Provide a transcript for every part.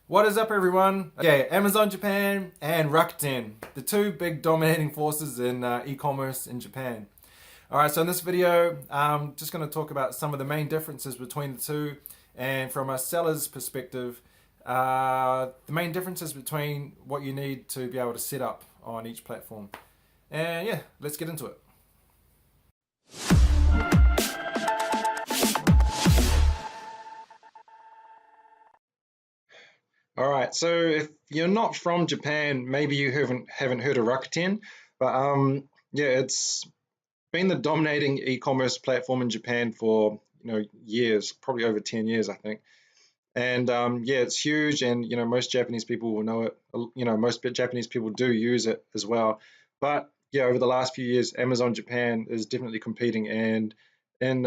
What is up, everyone? Okay, Amazon Japan and Rakuten, the two big dominating forces in e-commerce in Japan. All right, so in this video, I'm just going to talk about some of the main differences between the two, and from a seller's perspective, the main differences between what you need to be able to set up on each platform. And yeah, let's get into it. All right, so if you're not from Japan, maybe you haven't heard of Rakuten, but yeah, it's been the dominating e-commerce platform in Japan for years, probably over 10 years, I think. And yeah, it's huge, and most Japanese people will know it. Most Japanese people do use it as well. But yeah, over the last few years, Amazon Japan is definitely competing, and in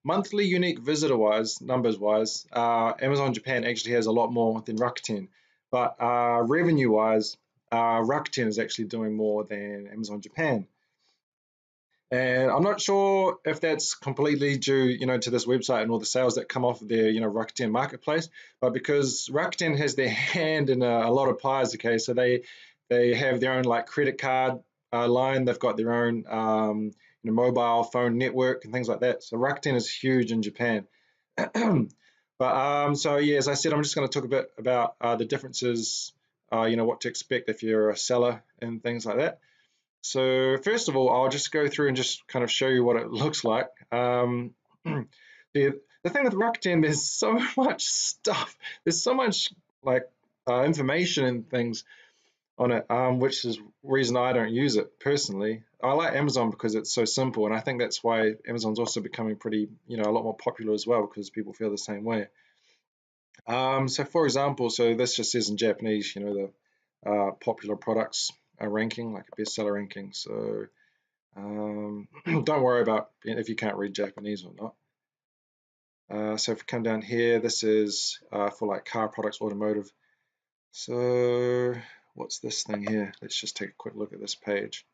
monthly unique visitor wise, numbers wise, Amazon Japan actually has a lot more than Rakuten. But revenue wise, Rakuten is actually doing more than Amazon Japan. And I'm not sure if that's completely due, to this website and all the sales that come off of their, Rakuten marketplace, but because Rakuten has their hand in a lot of pies, okay, so they have their own like credit card line, they've got their own mobile phone network and things like that. So Rakuten is huge in Japan. But so yeah, as I said, I'm just going to talk a bit about the differences, what to expect if you're a seller and things like that. So first of all, I'll just go through and just kind of show you what it looks like. The thing with Rakuten, there's so much stuff. There's so much like information and things on it, which is reason I don't use it personally. I like Amazon because it's so simple, and I think that's why Amazon's also becoming pretty, a lot more popular as well because people feel the same way. So for example, so this just says in Japanese, the popular products ranking, like a bestseller ranking. So don't worry about if you can't read Japanese or not. So if we come down here, this is for like car products, automotive. So what's this thing here? Let's just take a quick look at this page.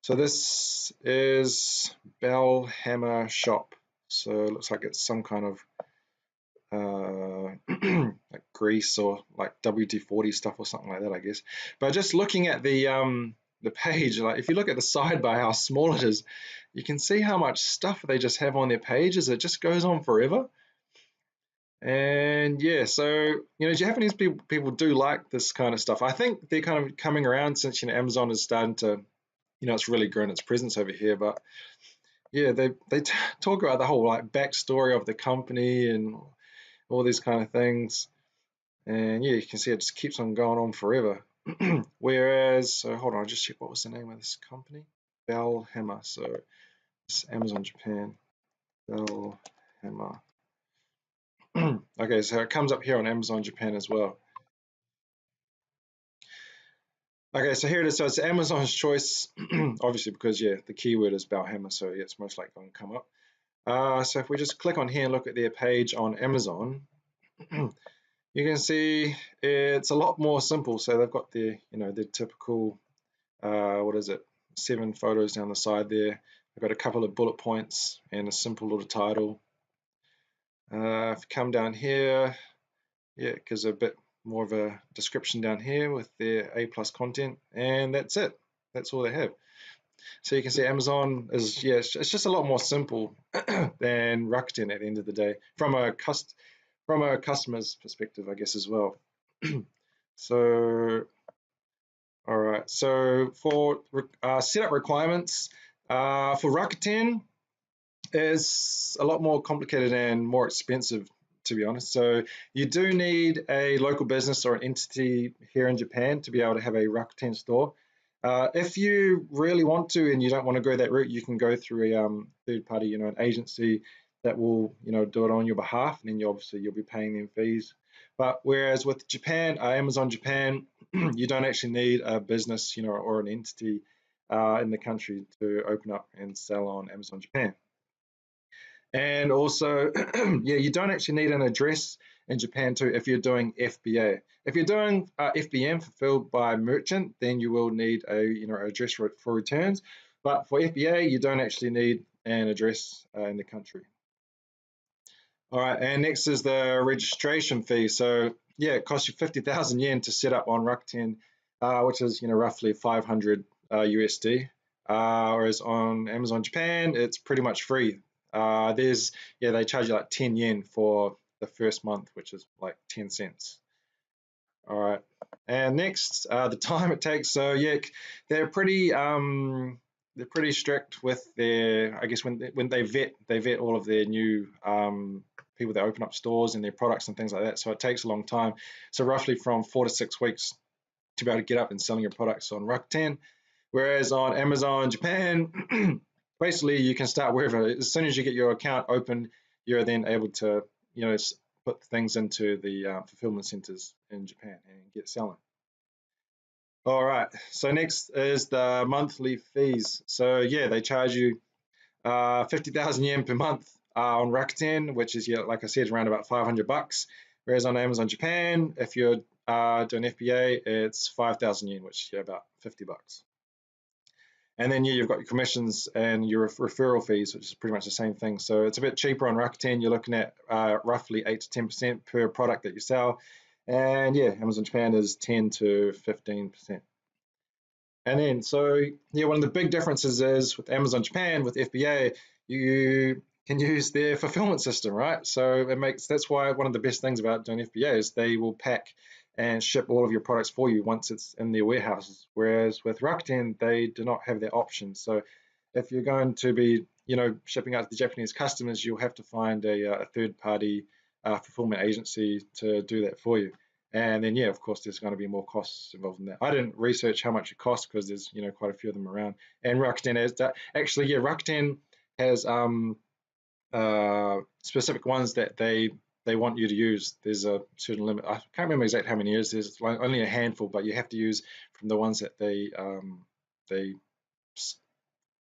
So this is Bell Hammer Shop. So it looks like it's some kind of like grease or like WD-40 stuff or something like that, I guess. But just looking at the page, like if you look at the sidebar, how small it is, you can see how much stuff they just have on their pages. It just goes on forever. And yeah, so Japanese people do like this kind of stuff. I think they're kind of coming around since Amazon is starting to, it's really grown its presence over here. But yeah, they talk about the whole like backstory of the company and all these kind of things. And yeah, you can see it just keeps on going on forever. Whereas, so hold on, I'll just check what was the name of this company? Bell Hammer. So it's Amazon Japan. Bell Hammer. Okay, so it comes up here on Amazon Japan as well. Okay, so here it is. So it's Amazon's choice, obviously because yeah, the keyword is Bell Hammer, so yeah, it's most likely going to come up. So if we just click on here and look at their page on Amazon, you can see it's a lot more simple. So they've got their, their typical, what is it, 7 photos down the side there. I've got a couple of bullet points and a simple little title. If you come down here, yeah, it gives a bit more of a description down here with their A+ content, and that's it. That's all they have. So you can see Amazon is, yeah, it's just a lot more simple than Rakuten at the end of the day, from a customer's perspective, I guess, as well. So, all right. So for setup requirements, for Rakuten is a lot more complicated and more expensive, to be honest. So you do need a local business or an entity here in Japan to be able to have a Rakuten store. If you really want to and you don't want to go that route, you can go through a third party, an agency that will, do it on your behalf, and then you'll be paying them fees. But whereas with Japan, Amazon Japan, you don't actually need a business, or an entity in the country to open up and sell on Amazon Japan. And also, yeah, you don't actually need an address in Japan too if you're doing FBA. If you're doing FBM, fulfilled by merchant, then you will need a address for returns. But for FBA, you don't actually need an address in the country. All right, and next is the registration fee. So yeah, it costs you 50,000 yen to set up on Rakuten, which is roughly 500 USD. Whereas on Amazon Japan, it's pretty much free. There's they charge you like 10 yen for the first month, which is like 10 cents. All right, and next, the time it takes. So yeah, they're pretty strict with their. I guess when they vet all of their new people that open up stores and their products and things like that. So it takes a long time. So roughly from 4 to 6 weeks to be able to get up and selling your products on Rakuten. Whereas on Amazon Japan, basically you can start wherever. As soon as you get your account open, you're then able to put things into the fulfillment centers in Japan and get selling. All right. So next is the monthly fees. So yeah, they charge you 50,000 yen per month on Rakuten, which is like I said, around about 500 bucks. Whereas on Amazon Japan, if you're doing FBA, it's 5,000 yen, which is about 50 bucks. And then you've got your commissions and your referral fees, which is pretty much the same thing. So it's a bit cheaper on Rakuten. You're looking at roughly 8 to 10% per product that you sell. And yeah, Amazon Japan is 10 to 15%. And then, so yeah, one of the big differences is with Amazon Japan, with FBA, you can use their fulfillment system, right? So that's why one of the best things about doing FBA is they will pack and ship all of your products for you once it's in their warehouses. Whereas with Rakuten, they do not have that option. So if you're going to be, shipping out to the Japanese customers, you'll have to find a third-party fulfillment agency to do that for you. And then, yeah, of course, there's going to be more costs involved in that. I didn't research how much it costs because there's, quite a few of them around. And Rakuten has that. Actually, yeah, Rakuten has specific ones that they want you to use. There's a certain limit. I can't remember exactly how many years. There's only a handful, but you have to use from the ones that they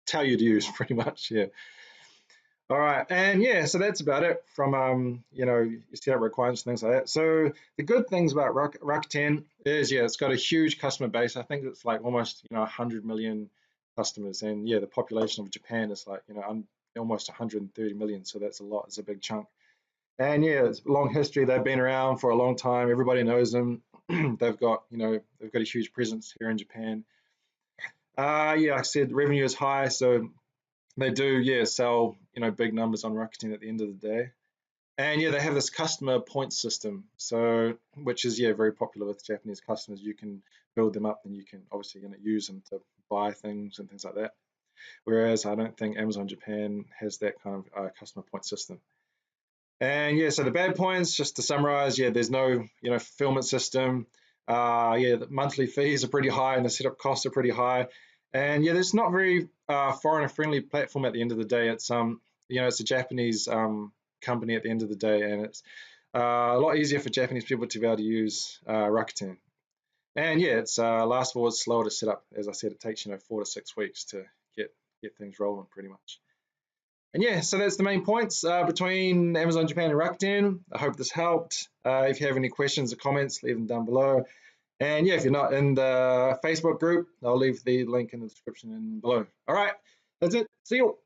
tell you to use, pretty much. Yeah. All right, and yeah, so that's about it from your setup requirements and things like that. So the good things about Rakuten is it's got a huge customer base. I think it's like almost 100 million customers, and yeah, the population of Japan is like almost 130 million. So that's a lot. It's a big chunk. And yeah, it's a long history. They've been around for a long time. Everybody knows them. They've got a huge presence here in Japan. Yeah, like I said, revenue is high, so they do, sell, big numbers on Rakuten at the end of the day. And yeah, they have this customer point system, so which is very popular with Japanese customers. You can build them up and you can obviously use them to buy things and things like that. Whereas I don't think Amazon Japan has that kind of customer point system. And yeah, so the bad points, just to summarize, there's no fulfillment system. The monthly fees are pretty high and the setup costs are pretty high. And yeah, there's not very foreigner friendly platform at the end of the day. It's it's a Japanese company at the end of the day, and it's a lot easier for Japanese people to be able to use Rakuten. And yeah, it's last of all, it's slower to set up. As I said, it takes 4 to 6 weeks to get things rolling pretty much. And yeah, so that's the main points between Amazon Japan and Rakuten. I hope this helped. If you have any questions or comments, leave them down below. And yeah, if you're not in the Facebook group, I'll leave the link in the description and below. All right, that's it. See you.